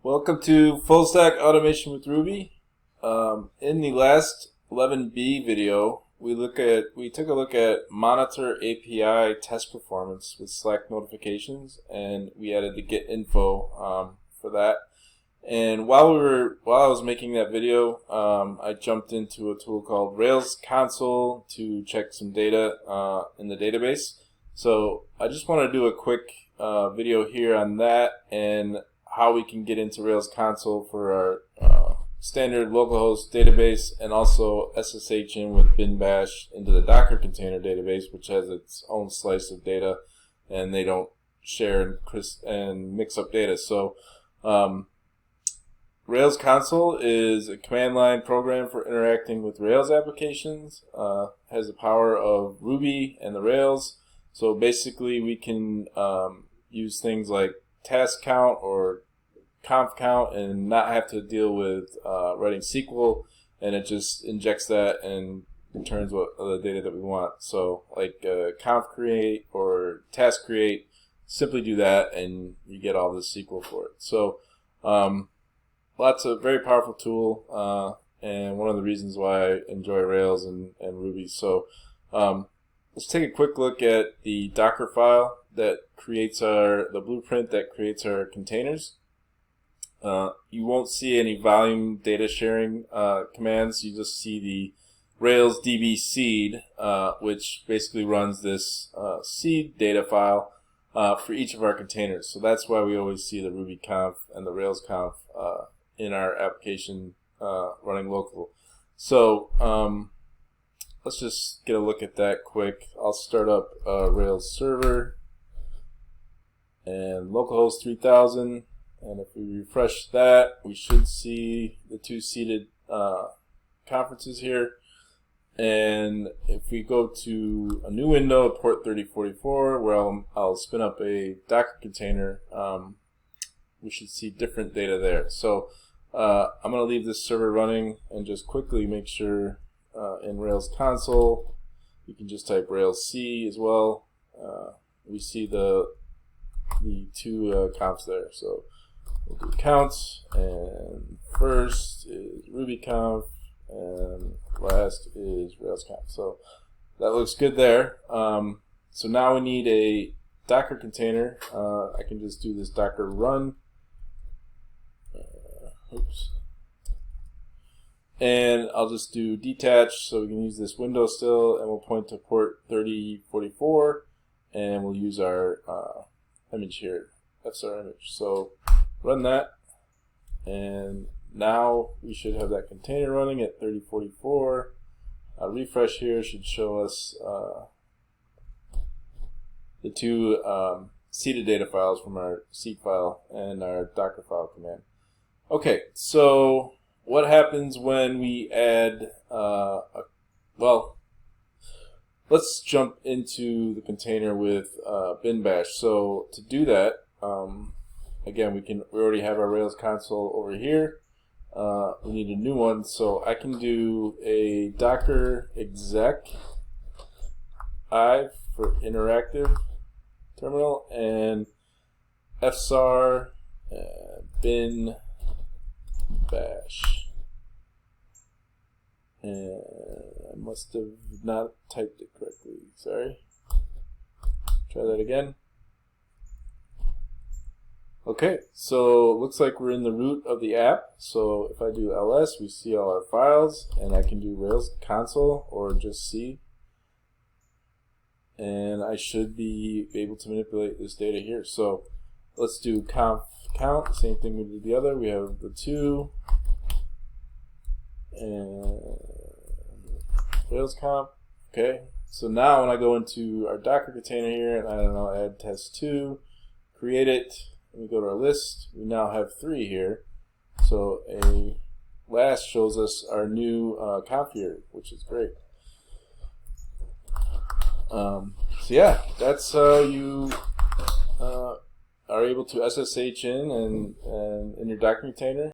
Welcome to Full Stack Automation with Ruby. In the last 11b video, we took a look at monitor API test performance with Slack notifications, and we added the get info for that. And while I was making that video, I jumped into a tool called Rails Console to check some data in the database. So I just want to do a quick video here on that and how we can get into Rails Console for our standard localhost database, and also SSH in with bin bash into the Docker container database, which has its own slice of data, and they don't share and mix up data. So Rails Console is a command line program for interacting with Rails applications. Has the power of Ruby and the Rails. So basically we can use things like task count or conf count and not have to deal with writing SQL, and it just injects that and returns what the data that we want. So like conf create or task create, simply do that and you get all the SQL for it. So very powerful tool, and one of the reasons why I enjoy Rails and Ruby. So let's take a quick look at the Dockerfile that creates the blueprint that creates our containers. You won't see any volume data sharing commands. You just see the Rails DB seed, which basically runs this seed data file for each of our containers. So that's why we always see the Ruby conf and the Rails conf in our application running local. So let's just get a look at that quick. I'll start up Rails server and localhost 3000. And if we refresh that, we should see the two seated conferences here. And if we go to a new window, port 3044, where I'll spin up a Docker container, we should see different data there. So I'm going to leave this server running and just quickly make sure in Rails console, you can just type Rails C as well. We see the two confs there. So we'll do counts, and first is Ruby conf, and last is Rails conf. So that looks good there. So now we need a Docker container. I can just do this Docker run. And I'll just do detach, so we can use this window still, and we'll point to port 3044, and we'll use our image here, fsar image. So run that, and now we should have that container running at 3044. A refresh here should show us the two seeded data files from our seed file and our Dockerfile command. Okay, so what happens when we add well, let's jump into the container with bin bash. So to do that, again, we already have our Rails console over here. We need a new one, so I can do a docker exec I for interactive terminal, and fsar bin bash. And I must have not typed it correctly. Sorry. Try that again. Okay, so it looks like we're in the root of the app. So if I do ls, we see all our files, and I can do Rails console or just C, and I should be able to manipulate this data here. So let's do conf count, same thing we did the other. We have the two, and Rails conf. Okay, so now when I go into our Docker container here, and I don't know, add test2, create it, and we go to our list, we now have 3 here. So a last shows us our new conf here, which is great. So yeah, that's how you are able to SSH in and in your Docker container.